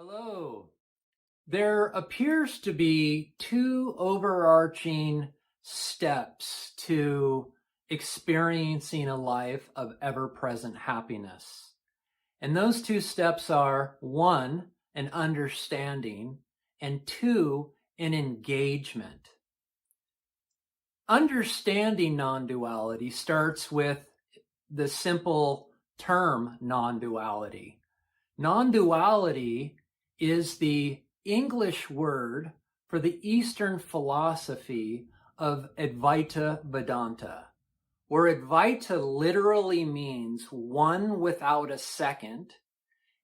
Hello. There appears to be two overarching steps to experiencing a life of ever-present happiness. And those two steps are, one, an understanding, and two, an engagement. Understanding non-duality starts with the simple term non-duality. Non-duality is the English word for the Eastern philosophy of Advaita Vedanta, where Advaita literally means one without a second,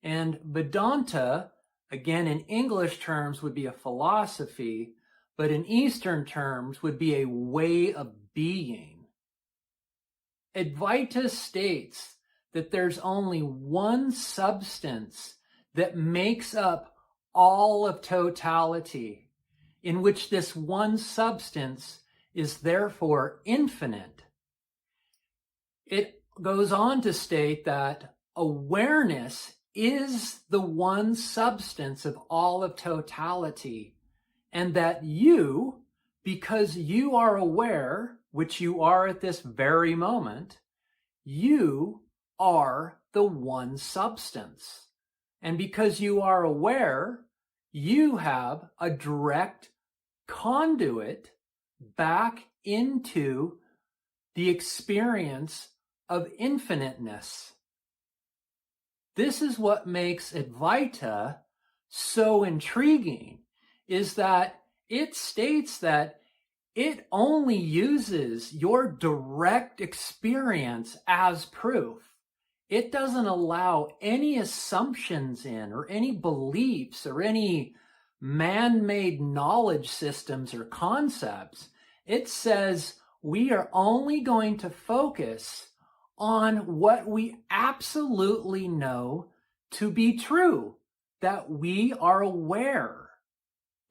and Vedanta, again in English terms, would be a philosophy, but in Eastern terms would be a way of being. Advaita states that there's only one substance that makes up all of totality, in which this one substance is therefore infinite. It goes on to state that awareness is the one substance of all of totality, and that you, because you are aware, which you are at this very moment, you are the one substance. And because you are aware, you have a direct conduit back into the experience of infiniteness. This is what makes Advaita so intriguing, is that it states that it only uses your direct experience as proof. It doesn't allow any assumptions in, or any beliefs, or any man-made knowledge systems or concepts. It says we are only going to focus on what we absolutely know to be true, that we are aware,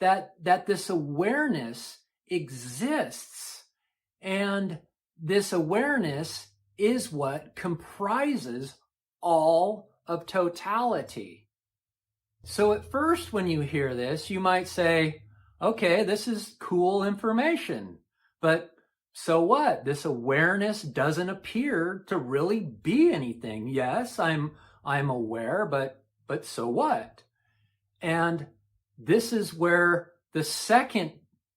that this awareness exists, and this awareness is what comprises all of totality. So at first, when you hear this, you might say, okay, this is cool information, but so what? This awareness doesn't appear to really be anything. Yes, I'm aware, but so what? And this is where the second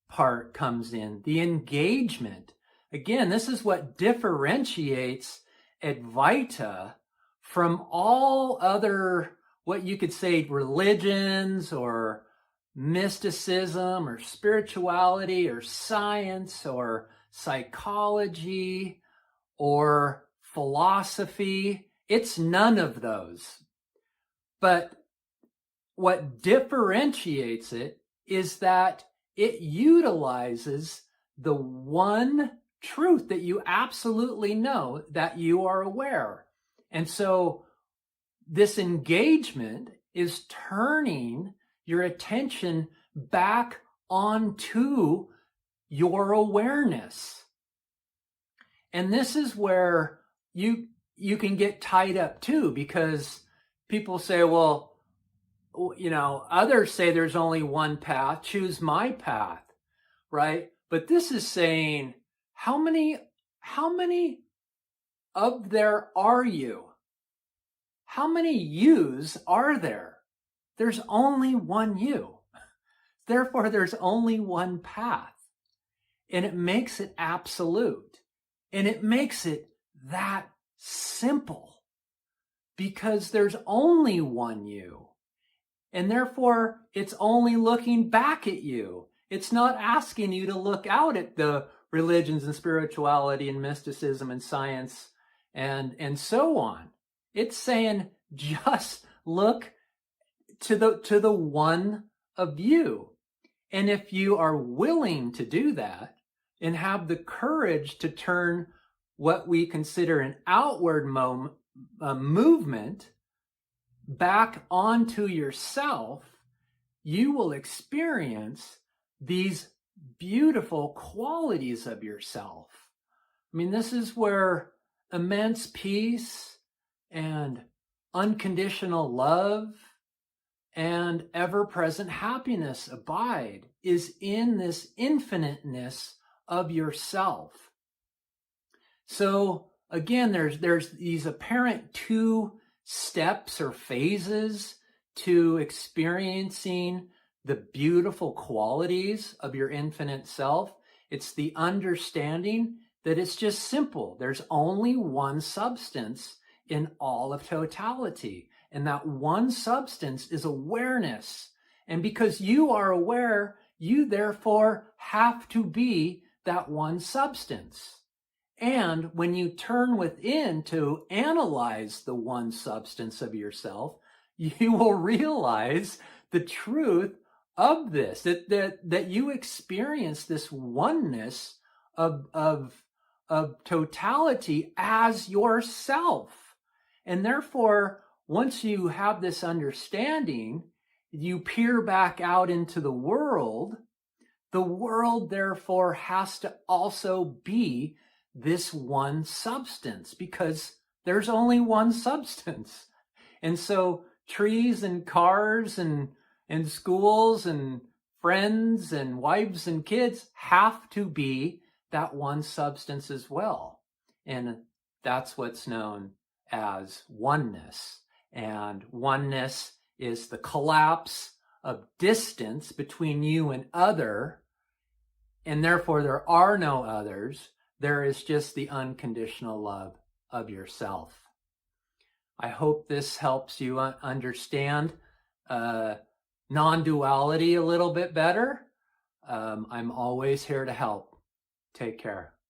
part comes in, the engagement. Again, this is what differentiates Advaita from all other, what you could say, religions or mysticism or spirituality or science or psychology or philosophy. It's none of those. But what differentiates it is that it utilizes the one truth that you absolutely know, that you are aware. And so this engagement is turning your attention back onto your awareness. And this is where you can get tied up too, because people say, well, you know, others say there's only one path, choose my path, right? But this is saying, how many of there are you? How many yous are there? There's only one you. Therefore, there's only one path. And it makes it absolute. And it makes it that simple. Because there's only one you. And therefore, it's only looking back at you. It's not asking you to look out at the religions and spirituality and mysticism and science and so on. It's saying, just look to the one of you. And if you are willing to do that and have the courage to turn what we consider an outward movement back onto yourself, you will experience these beautiful qualities of yourself. I mean, this is where immense peace and unconditional love and ever-present happiness abide is in this infiniteness of yourself. So again, there's these apparent two steps or phases to experiencing the beautiful qualities of your infinite self. It's the understanding that it's just simple. There's only one substance in all of totality. And that one substance is awareness. And because you are aware, you therefore have to be that one substance. And when you turn within to analyze the one substance of yourself, you will realize the truth of this, that you experience this oneness of totality as yourself. And therefore, once you have this understanding, you peer back out into the world therefore has to also be this one substance, because there's only one substance. And so trees and cars and schools and friends and wives and kids have to be that one substance as well. And that's what's known as oneness. And oneness is the collapse of distance between you and other, and therefore there are no others. There is just the unconditional love of yourself. I hope this helps you understand non-duality a little bit better. I'm always here to help. Take care.